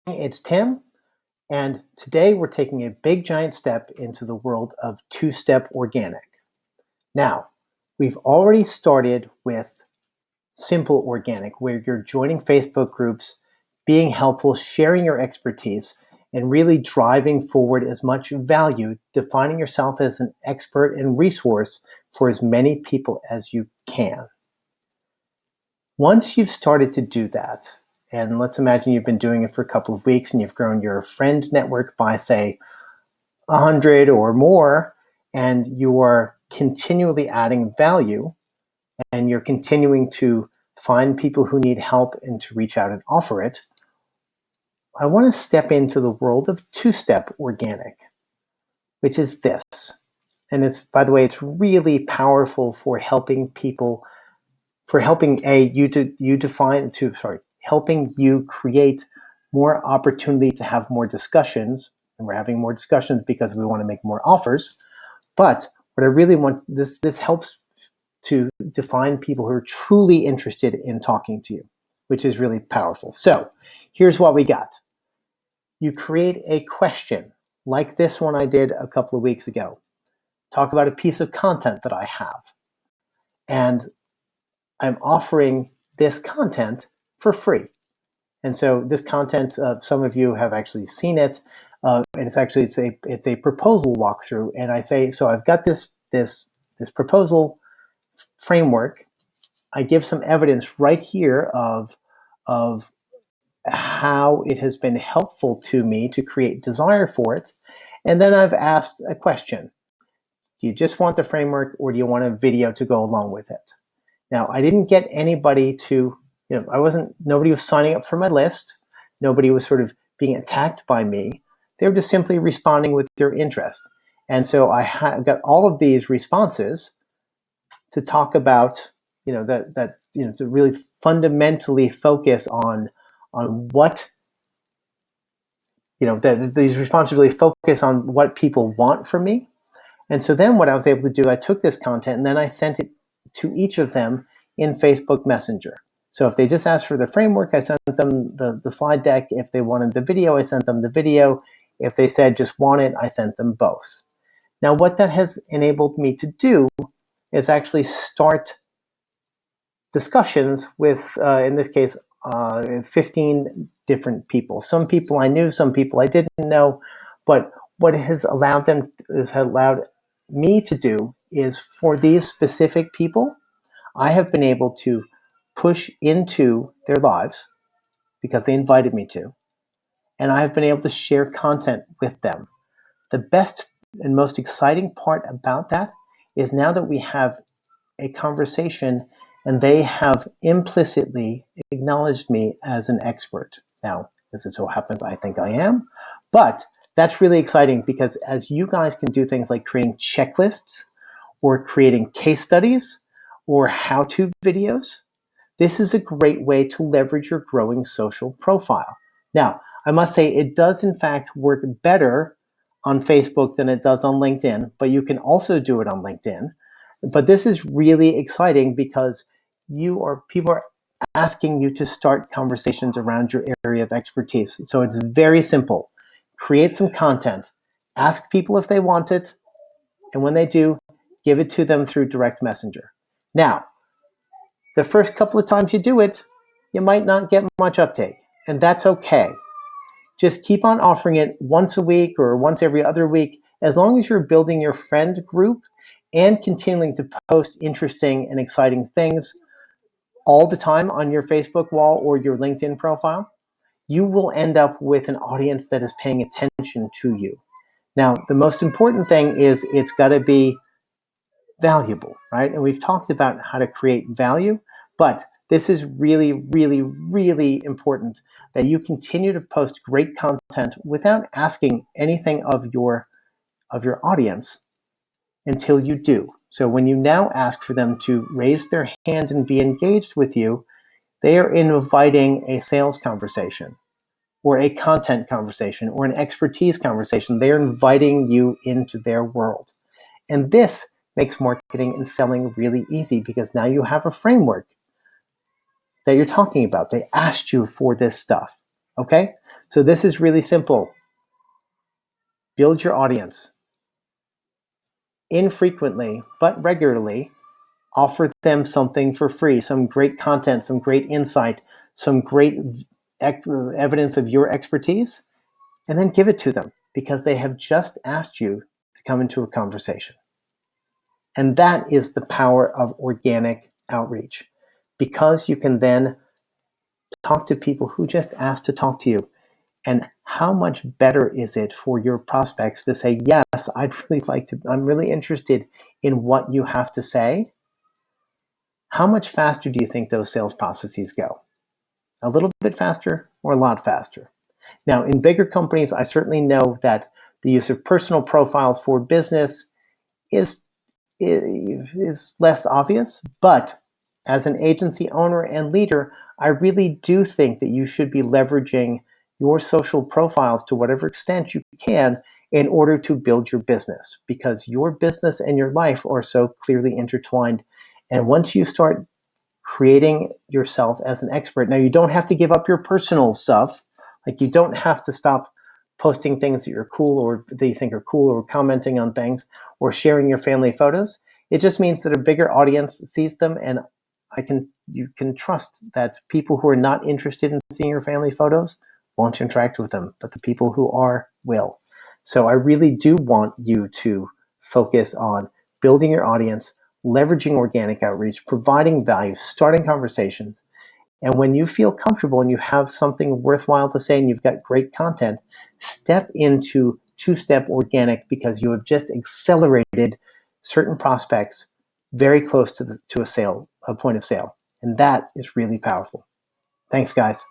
It's Tim, and today we're taking a big giant step into the world of two-step organic. Now, we've already started with simple organic, where you're joining Facebook groups, being helpful, sharing your expertise, and really driving forward as much value, defining yourself as an expert and resource for as many people as you can. Once you've started to do that, and let's imagine you've been doing it for a couple of weeks and you've grown your friend network by, say, 100 or more, and you are continually adding value, and you're continuing to find people who need help and to reach out and offer it, I want to step into the world of two-step organic, which is this. And it's, by the way, it's really powerful for helping people, for helping helping you create more opportunity to have more discussions. And we're having more discussions because we want to make more offers. But what I really want, this helps to define people who are truly interested in talking to you, which is really powerful. So here's what we got. You create a question like this one I did a couple of weeks ago. Talk about a piece of content that I have. And I'm offering this content for free. And so this content, some of you have actually seen it, and it's a proposal walkthrough. And I say, so I've got this proposal framework. I give some evidence right here of how it has been helpful to me to create desire for it. And then I've asked a question. Do you just want the framework, or do you want a video to go along with it? Now, I didn't get anybody to, nobody was signing up for my list. Nobody was sort of being attacked by me. They were just simply responding with their interest. And so I got all of these responses to talk about, to really fundamentally focus on what, these responses really focus on what people want from me. And so then what I was able to do, I took this content and then I sent it to each of them in Facebook Messenger. So if they just asked for the framework, I sent them the slide deck. If they wanted the video, I sent them the video. If they said just want it, I sent them both. Now, what that has enabled me to do is actually start discussions with, in this case, 15 different people. Some people I knew, some people I didn't know. But what has allowed me to do is, for these specific people, I have been able to push into their lives because they invited me to, and I have been able to share content with them. The best and most exciting part about that is now that we have a conversation and they have implicitly acknowledged me as an expert. Now, as it so happens, I think I am, but that's really exciting because as you guys can do things like creating checklists or creating case studies or how-to videos, this is a great way to leverage your growing social profile. Now, I must say it does in fact work better on Facebook than it does on LinkedIn, but you can also do it on LinkedIn. But this is really exciting because people are asking you to start conversations around your area of expertise. So it's very simple. Create some content, ask people if they want it, and when they do, give it to them through direct messenger. Now, the first couple of times you do it, you might not get much uptake, and that's okay. Just keep on offering it once a week or once every other week, as long as you're building your friend group and continuing to post interesting and exciting things all the time on your Facebook wall or your LinkedIn profile. You will end up with an audience that is paying attention to you. Now, the most important thing is it's got to be valuable, right? And we've talked about how to create value, but this is really, really, really important that you continue to post great content without asking anything of your audience until you do. So when you now ask for them to raise their hand and be engaged with you, they are inviting a sales conversation or a content conversation or an expertise conversation. They're inviting you into their world. And this makes marketing and selling really easy because now you have a framework that you're talking about. They asked you for this stuff. Okay? So this is really simple. Build your audience. Infrequently, but regularly, offer them something for free, some great content, some great insight, some great evidence of your expertise, and then give it to them because they have just asked you to come into a conversation. And that is the power of organic outreach, because you can then talk to people who just asked to talk to you. And how much better is it for your prospects to say, yes, I'm really interested in what you have to say. How much faster do you think those sales processes go? A little bit faster or a lot faster? Now, in bigger companies, I certainly know that the use of personal profiles for business is less obvious, but as an agency owner and leader, I really do think that you should be leveraging your social profiles to whatever extent you can in order to build your business, because your business and your life are so clearly intertwined. And once you start creating yourself as an expert, now you don't have to give up your personal stuff. Like, you don't have to stop posting things that you're cool or that you think are cool, or commenting on things, or sharing your family photos. It just means that a bigger audience sees them, and you can trust that people who are not interested in seeing your family photos won't interact with them, but the people who are will. So I really do want you to focus on building your audience, leveraging organic outreach, providing value, starting conversations. And when you feel comfortable and you have something worthwhile to say and you've got great content, step into two-step organic, because you have just accelerated certain prospects very close to a point of sale. And that is really powerful. Thanks, guys.